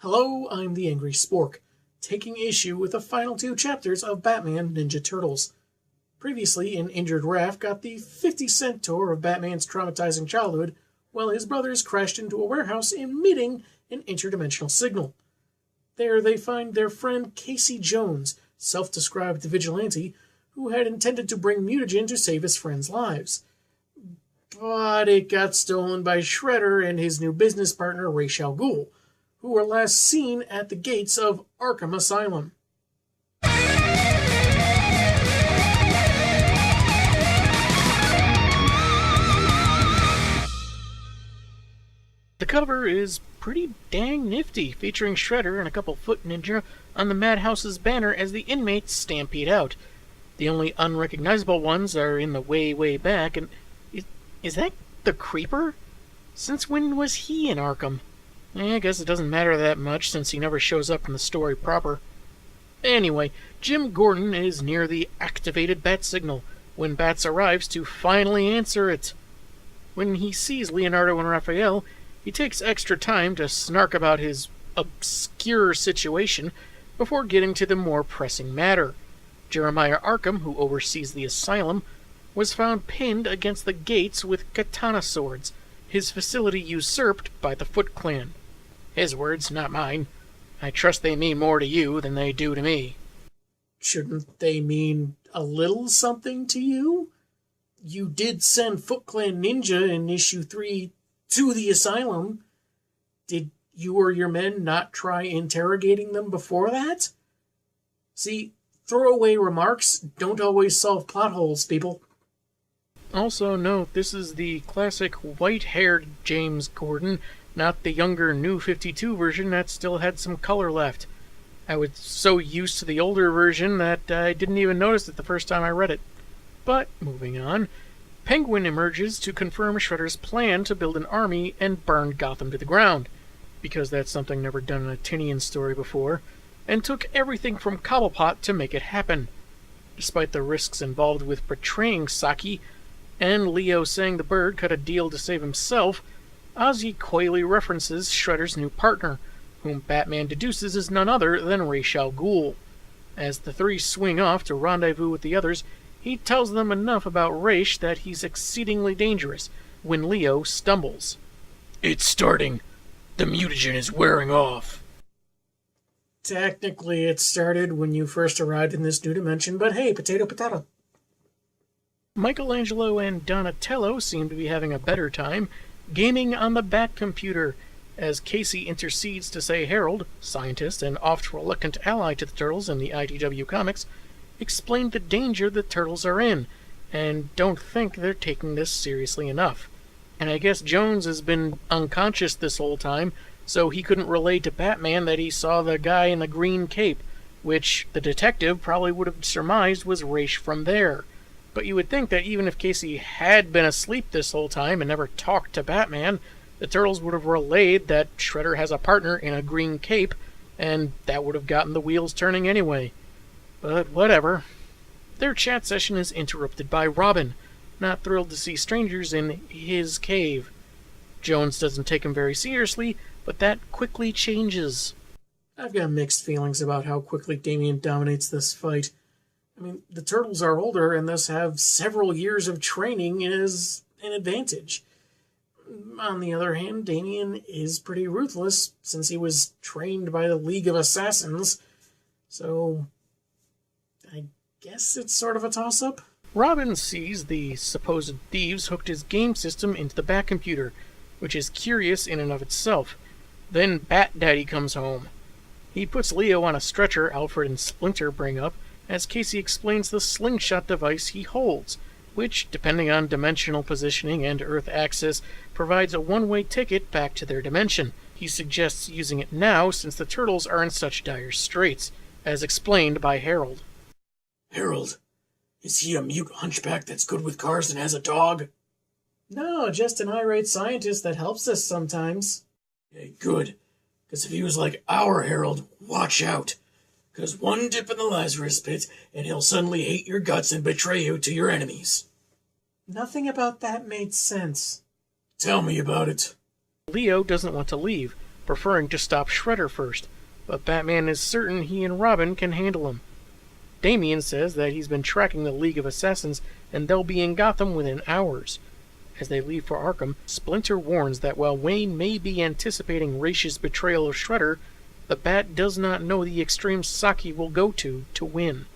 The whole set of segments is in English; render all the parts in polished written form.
Hello, I'm the Angry Spork, taking issue with the final two chapters of Batman Ninja Turtles. Previously, an injured Raph got the 50-cent tour of Batman's traumatizing childhood, while his brothers crashed into a warehouse emitting an interdimensional signal. There they find their friend Casey Jones, self-described vigilante, who had intended to bring mutagen to save his friends' lives. But it got stolen by Shredder and his new business partner Ra's al Ghul, who were last seen at the gates of Arkham Asylum. The cover is pretty dang nifty, featuring Shredder and a couple foot ninja on the Madhouse's banner as the inmates stampede out. The only unrecognizable ones are in the way back, and is that the Creeper? Since when was he in Arkham? I guess it doesn't matter that much since he never shows up in the story proper. Anyway, Jim Gordon is near the activated bat signal when Bats arrives to finally answer it. When he sees Leonardo and Raphael, he takes extra time to snark about his obscure situation before getting to the more pressing matter. Jeremiah Arkham, who oversees the asylum, was found pinned against the gates with katana swords, his facility usurped by the Foot Clan. His words, not mine. I trust they mean more to you than they do to me. Shouldn't they mean a little something to you? You did send Foot Clan Ninja in issue 3 to the asylum. Did you or your men not try interrogating them before that? See, throwaway remarks don't always solve plot holes, people. Also note, this is the classic white-haired James Gordon, not the younger New 52 version that still had some color left. I was so used to the older version that I didn't even notice it the first time I read it. But, moving on, Penguin emerges to confirm Shredder's plan to build an army and burn Gotham to the ground, because that's something never done in a Tinian story before, and took everything from Cobblepot to make it happen. Despite the risks involved with betraying Saki, and Leo saying the bird cut a deal to save himself, Ozzy coyly references Shredder's new partner, whom Batman deduces is none other than Ra's al Ghul. As the three swing off to rendezvous with the others, he tells them enough about Ra's that he's exceedingly dangerous when Leo stumbles. "It's starting. The mutagen is wearing off." Technically, it started when you first arrived in this new dimension, but hey, potato. Michelangelo and Donatello seem to be having a better time gaming on the Batcomputer, as Casey intercedes to say Harold, scientist and oft-reluctant ally to the Turtles in the IDW comics, explained the danger the Turtles are in, and don't think they're taking this seriously enough. And I guess Jones has been unconscious this whole time, so he couldn't relay to Batman that he saw the guy in the green cape, which the detective probably would have surmised was Ra's from there. But you would think that even if Casey had been asleep this whole time and never talked to Batman, the Turtles would have relayed that Shredder has a partner in a green cape, and that would have gotten the wheels turning anyway. But whatever. Their chat session is interrupted by Robin, not thrilled to see strangers in his cave. Jones doesn't take him very seriously, but that quickly changes. I've got mixed feelings about how quickly Damian dominates this fight. I mean, the Turtles are older and thus have several years of training as an advantage. On the other hand, Damian is pretty ruthless since he was trained by the League of Assassins, so I guess it's sort of a toss-up. Robin sees the supposed thieves hooked his game system into the Batcomputer, which is curious in and of itself. Then Bat Daddy comes home. He puts Leo on a stretcher Alfred and Splinter bring up, as Casey explains the slingshot device he holds, which, depending on dimensional positioning and Earth axis, provides a one-way ticket back to their dimension. He suggests using it now since the Turtles are in such dire straits, as explained by Harold. Harold, is he a mute hunchback that's good with cars and has a dog? No, just an irate scientist that helps us sometimes. Hey, good, because if he was like our Harold, watch out. Because one dip in the Lazarus pit, and he'll suddenly hate your guts and betray you to your enemies. Nothing about that made sense. Tell me about it. Leo doesn't want to leave, preferring to stop Shredder first, but Batman is certain he and Robin can handle him. Damian says that he's been tracking the League of Assassins and they'll be in Gotham within hours. As they leave for Arkham, Splinter warns that while Wayne may be anticipating Raish's betrayal of Shredder, the Bat does not know the extreme Saki will go to win.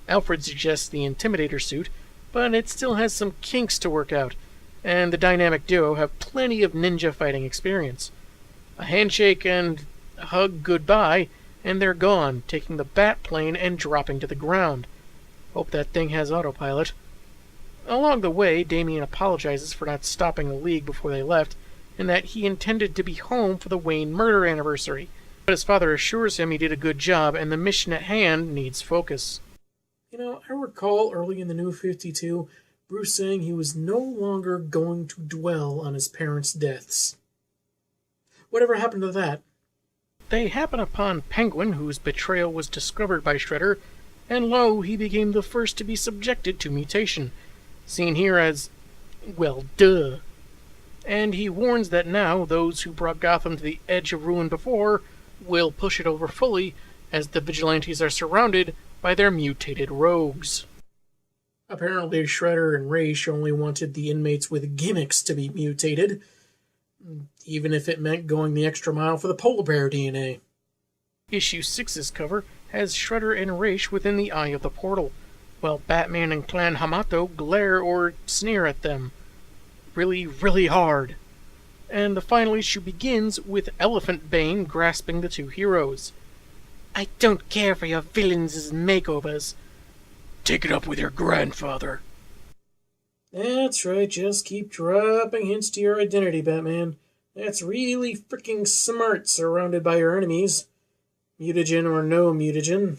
Alfred suggests the Intimidator suit, but it still has some kinks to work out, and the dynamic duo have plenty of ninja fighting experience. A handshake and a hug goodbye, and they're gone, taking the Bat plane and dropping to the ground. Hope that thing has autopilot. Along the way, Damian apologizes for not stopping the League before they left, and that he intended to be home for the Wayne murder anniversary. But his father assures him he did a good job and the mission at hand needs focus. I recall early in the New 52, Bruce saying he was no longer going to dwell on his parents' deaths. Whatever happened to that? They happen upon Penguin, whose betrayal was discovered by Shredder, and lo, he became the first to be subjected to mutation, seen here as, well, duh. And he warns that now those who brought Gotham to the edge of ruin before will push it over fully, as the vigilantes are surrounded by their mutated rogues. Apparently Shredder and Raish only wanted the inmates with gimmicks to be mutated, even if it meant going the extra mile for the polar bear DNA. Issue 6's cover has Shredder and Raish within the eye of the portal, while Batman and Clan Hamato glare or sneer at them. Really, really hard. And the final issue begins with Elephant Bane grasping the two heroes. "I don't care for your villains' makeovers. Take it up with your grandfather." That's right, just keep dropping hints to your identity, Batman. That's really freaking smart, surrounded by your enemies. Mutagen or no mutagen.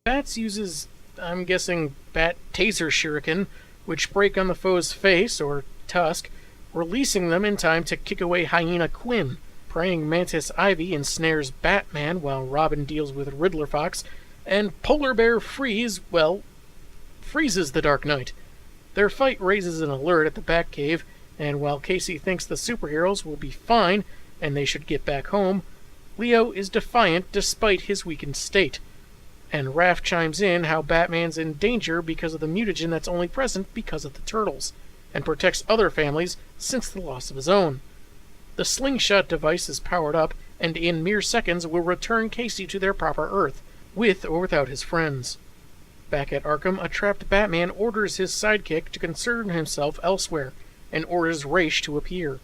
Bats uses, I'm guessing, Bat Taser Shuriken, which break on the foe's face, or tusk, releasing them in time to kick away Hyena Quinn. Praying Mantis Ivy ensnares Batman while Robin deals with Riddler Fox, and Polar Bear Freeze, freezes the Dark Knight. Their fight raises an alert at the Batcave, and while Casey thinks the superheroes will be fine and they should get back home, Leo is defiant despite his weakened state. And Raph chimes in how Batman's in danger because of the mutagen that's only present because of the turtles, and protects other families since the loss of his own. The slingshot device is powered up, and in mere seconds will return Casey to their proper Earth, with or without his friends. Back at Arkham, a trapped Batman orders his sidekick to concern himself elsewhere, and orders Raish to appear.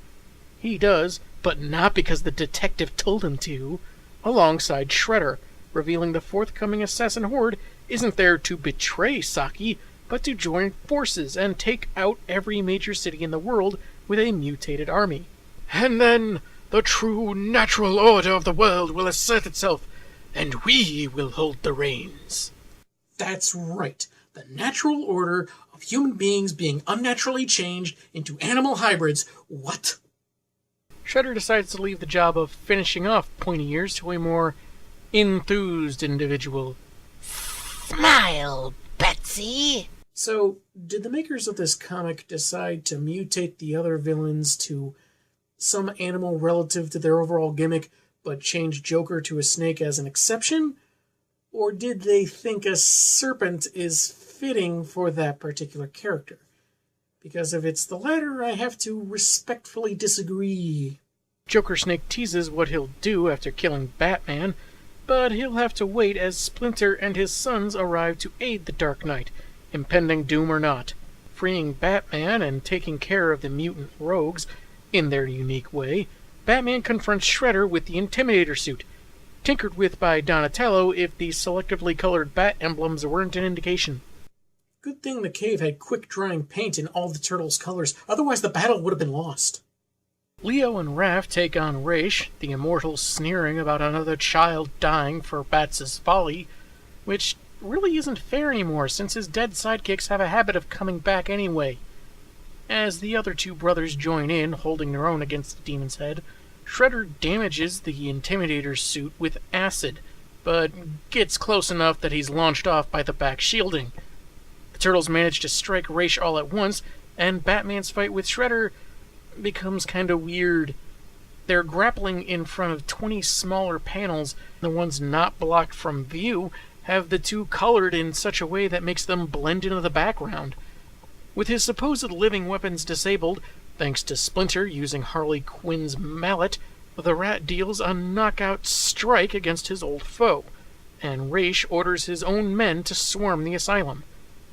He does, but not because the detective told him to, alongside Shredder, revealing the forthcoming assassin horde isn't there to betray Saki, but to join forces and take out every major city in the world with a mutated army. And then the true natural order of the world will assert itself, and we will hold the reins. That's right. The natural order of human beings being unnaturally changed into animal hybrids. What? Shredder decides to leave the job of finishing off Pointy Ears to a more enthused individual. Smile, Betsy! So, did the makers of this comic decide to mutate the other villains to some animal relative to their overall gimmick, but change Joker to a snake as an exception? Or did they think a serpent is fitting for that particular character? Because if it's the latter, I have to respectfully disagree. Joker Snake teases what he'll do after killing Batman, but he'll have to wait as Splinter and his sons arrive to aid the Dark Knight, impending doom or not. Freeing Batman and taking care of the mutant rogues in their unique way, Batman confronts Shredder with the Intimidator suit, tinkered with by Donatello if the selectively colored bat emblems weren't an indication. Good thing the cave had quick-drying paint in all the turtles' colors, otherwise the battle would have been lost. Leo and Raph take on Raish, the immortal sneering about another child dying for Bats' folly, which really isn't fair anymore since his dead sidekicks have a habit of coming back anyway. As the other two brothers join in, holding their own against the demon's head, Shredder damages the Intimidator's suit with acid, but gets close enough that he's launched off by the back shielding. The turtles manage to strike Raish all at once, and Batman's fight with Shredder becomes kinda weird. They're grappling in front of 20 smaller panels. The ones not blocked from view have the two colored in such a way that makes them blend into the background. With his supposed living weapons disabled, thanks to Splinter using Harley Quinn's mallet, the Rat deals a knockout strike against his old foe, and Ra's orders his own men to swarm the asylum.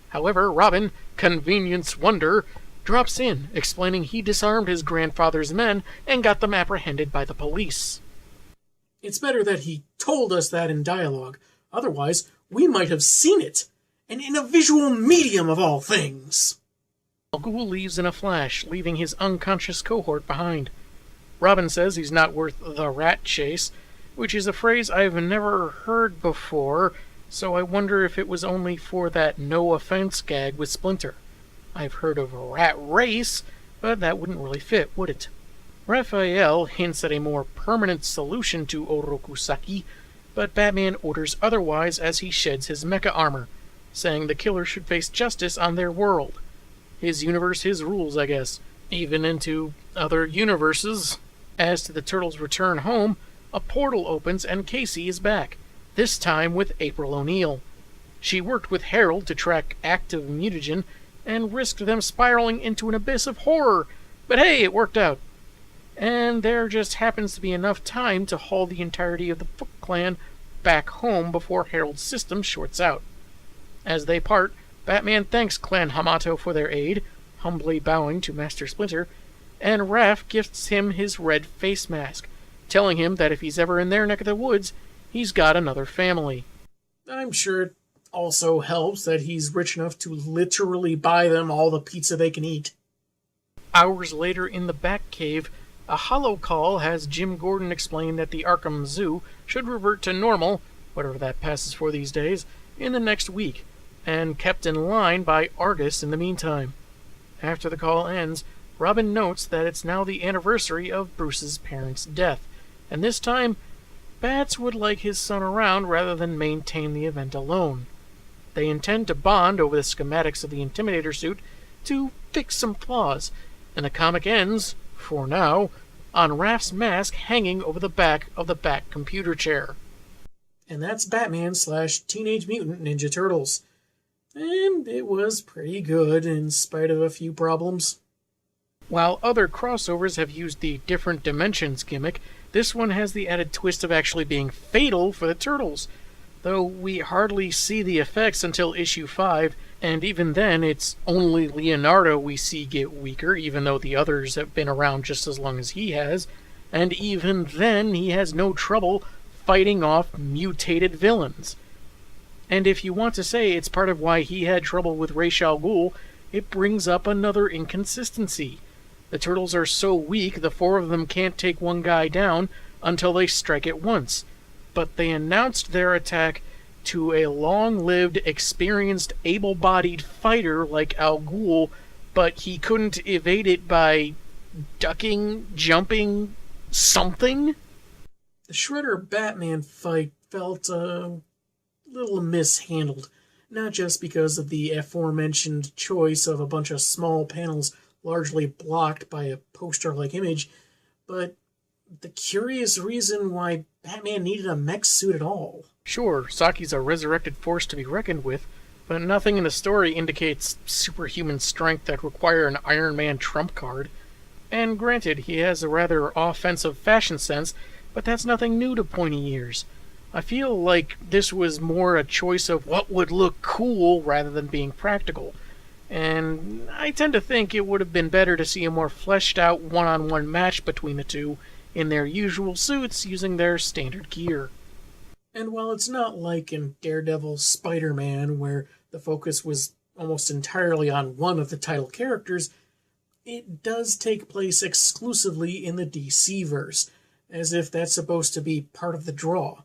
However, Robin, convenience wonder, drops in, explaining he disarmed his grandfather's men and got them apprehended by the police. It's better that he told us that in dialogue. Otherwise, we might have seen it. And in a visual medium of all things. Al Ghul leaves in a flash, leaving his unconscious cohort behind. Robin says he's not worth the rat chase, which is a phrase I've never heard before, so I wonder if it was only for that no offense gag with Splinter. I've heard of rat race, but that wouldn't really fit, would it? Raphael hints at a more permanent solution to Orokusaki, but Batman orders otherwise as he sheds his mecha armor, saying the killer should face justice on their world. His universe, his rules, I guess. Even into other universes. As to the Turtles' return home, a portal opens and Casey is back, this time with April O'Neil. She worked with Harold to track active mutagen and risked them spiraling into an abyss of horror, but hey, it worked out. And there just happens to be enough time to haul the entirety of the Foot Clan back home before Harold's system shorts out. As they part, Batman thanks Clan Hamato for their aid, humbly bowing to Master Splinter, and Raph gifts him his red face mask, telling him that if he's ever in their neck of the woods, he's got another family. I'm sure it also helps that he's rich enough to literally buy them all the pizza they can eat. Hours later in the Batcave, a holo call has Jim Gordon explain that the Arkham Zoo should revert to normal, whatever that passes for these days, in the next week, and kept in line by Argus in the meantime. After the call ends, Robin notes that it's now the anniversary of Bruce's parents' death, and this time, Bats would like his son around rather than maintain the event alone. They intend to bond over the schematics of the Intimidator suit to fix some flaws, and the comic ends, for now, on Raph's mask hanging over the back of the Bat computer chair. And that's Batman/Teenage Mutant Ninja Turtles. And it was pretty good in spite of a few problems. While other crossovers have used the different dimensions gimmick, this one has the added twist of actually being fatal for the Turtles, though we hardly see the effects until issue 5, and even then it's only Leonardo we see get weaker, even though the others have been around just as long as he has, and even then he has no trouble fighting off mutated villains. And if you want to say it's part of why he had trouble with Ra's al Ghul, it brings up another inconsistency. The Turtles are so weak the four of them can't take one guy down until they strike at once, but they announced their attack to a long-lived, experienced, able-bodied fighter like Al Ghul, but he couldn't evade it by ducking, jumping, something? The Shredder-Batman fight felt a little mishandled, not just because of the aforementioned choice of a bunch of small panels largely blocked by a poster-like image, but the curious reason why Batman needed a mech suit at all. Sure, Saki's a resurrected force to be reckoned with, but nothing in the story indicates superhuman strength that require an Iron Man trump card. And granted, he has a rather offensive fashion sense, but that's nothing new to pointy ears. I feel like this was more a choice of what would look cool rather than being practical. And I tend to think it would have been better to see a more fleshed out one-on-one match between the two in their usual suits using their standard gear. And while it's not like in Daredevil Spider-Man, where the focus was almost entirely on one of the title characters, it does take place exclusively in the DC-verse, as if that's supposed to be part of the draw.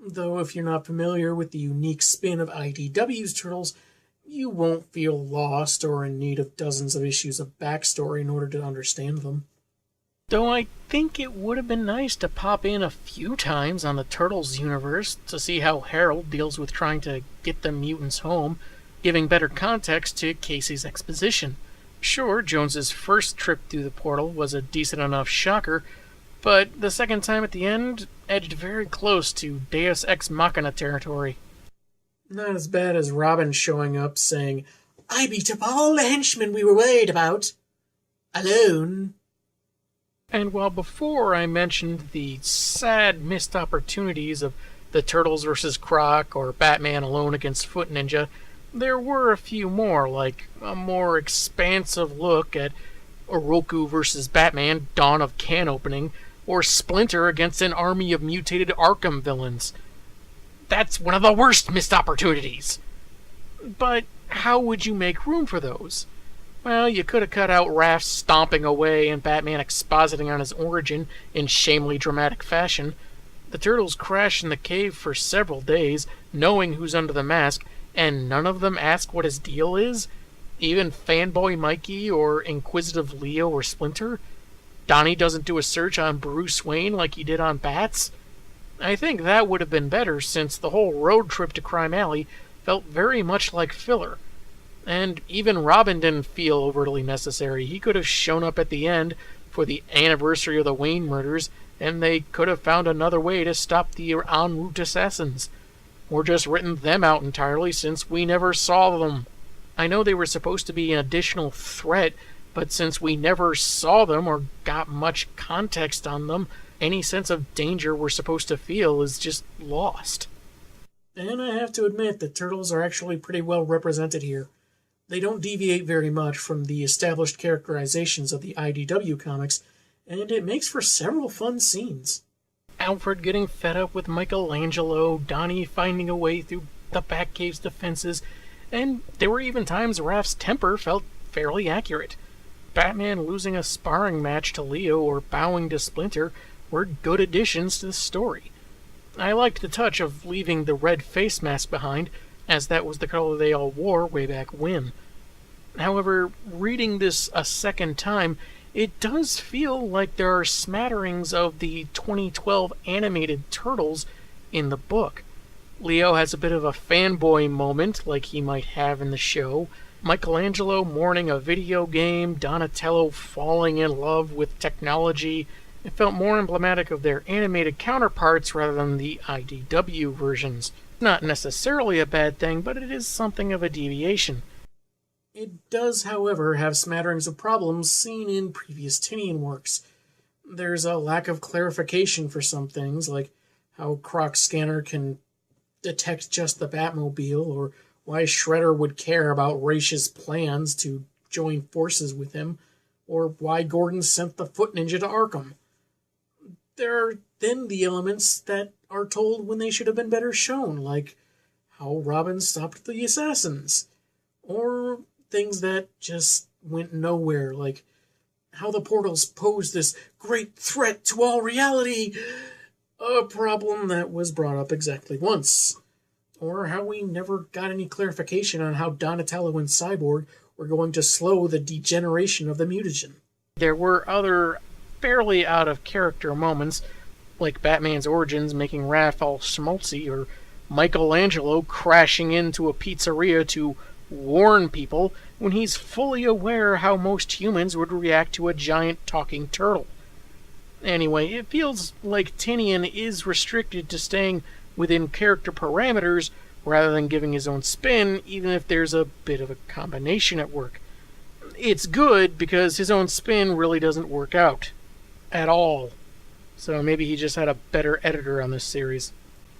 Though if you're not familiar with the unique spin of IDW's Turtles, you won't feel lost or in need of dozens of issues of backstory in order to understand them. Though I think it would have been nice to pop in a few times on the Turtles universe to see how Harold deals with trying to get the mutants home, giving better context to Casey's exposition. Sure, Jones's first trip through the portal was a decent enough shocker, but the second time at the end edged very close to Deus Ex Machina territory. Not as bad as Robin showing up saying, "I beat up all the henchmen we were worried about. Alone." And while before I mentioned the sad missed opportunities of the Turtles vs. Croc or Batman alone against Foot Ninja, there were a few more, like a more expansive look at Oroku vs. Batman, Dawn of Can Opening, or Splinter against an army of mutated Arkham villains. That's one of the worst missed opportunities. But how would you make room for those? Well, you could have cut out Raph stomping away and Batman expositing on his origin in shamefully dramatic fashion. The Turtles crash in the cave for several days, knowing who's under the mask, and none of them ask what his deal is? Even Fanboy Mikey or Inquisitive Leo or Splinter? Donnie doesn't do a search on Bruce Wayne like he did on Bats? I think that would have been better, since the whole road trip to Crime Alley felt very much like filler. And even Robin didn't feel overtly necessary. He could have shown up at the end for the anniversary of the Wayne murders, and they could have found another way to stop the en route assassins. Or just written them out entirely, since we never saw them. I know they were supposed to be an additional threat, but since we never saw them or got much context on them, any sense of danger we're supposed to feel is just lost. And I have to admit that Turtles are actually pretty well represented here. They don't deviate very much from the established characterizations of the IDW comics, and it makes for several fun scenes. Alfred getting fed up with Michelangelo, Donnie finding a way through the Batcave's defenses, and there were even times Raph's temper felt fairly accurate. Batman losing a sparring match to Leo or bowing to Splinter were good additions to the story. I liked the touch of leaving the red face mask behind, as that was the color they all wore way back when. However, reading this a second time, it does feel like there are smatterings of the 2012 animated Turtles in the book. Leo has a bit of a fanboy moment, like he might have in the show. Michelangelo mourning a video game, Donatello falling in love with technology. It felt more emblematic of their animated counterparts rather than the IDW versions. Not necessarily a bad thing, but it is something of a deviation. It does, however, have smatterings of problems seen in previous Tinian works. There's a lack of clarification for some things, like how Croc's scanner can detect just the Batmobile, or why Shredder would care about Raish's plans to join forces with him, or why Gordon sent the Foot Ninja to Arkham. There are then the elements that are told when they should have been better shown, like how Robin stopped the assassins, or things that just went nowhere, like how the portals pose this great threat to all reality, a problem that was brought up exactly once, or how we never got any clarification on how Donatello and Cyborg were going to slow the degeneration of the mutagen. There were other fairly out-of-character moments, like Batman's origins making Raph all schmaltzy, or Michelangelo crashing into a pizzeria to warn people when he's fully aware how most humans would react to a giant talking turtle. Anyway, it feels like Tinian is restricted to staying within character parameters rather than giving his own spin, even if there's a bit of a combination at work. It's good because his own spin really doesn't work out at all. So maybe he just had a better editor on this series.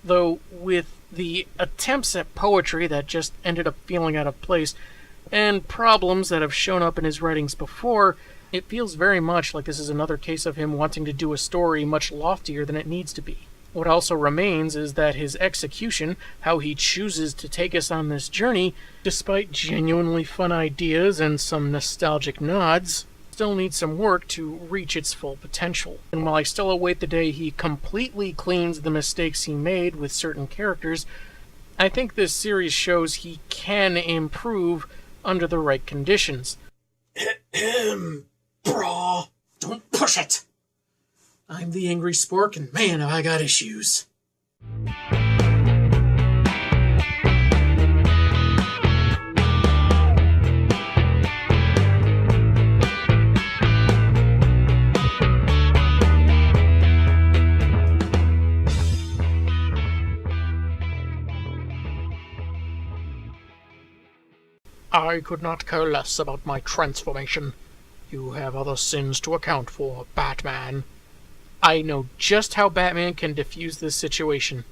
Though with the attempts at poetry that just ended up feeling out of place, and problems that have shown up in his writings before, it feels very much like this is another case of him wanting to do a story much loftier than it needs to be. What also remains is that his execution, how he chooses to take us on this journey, despite genuinely fun ideas and some nostalgic nods, still needs some work to reach its full potential. And while I still await the day he completely cleans the mistakes he made with certain characters, I think this series shows he can improve under the right conditions. Brah, don't push it! I'm the Angry Spork, and man, have I got issues. I could not care less about my transformation. You have other sins to account for, Batman. I know just how Batman can defuse this situation.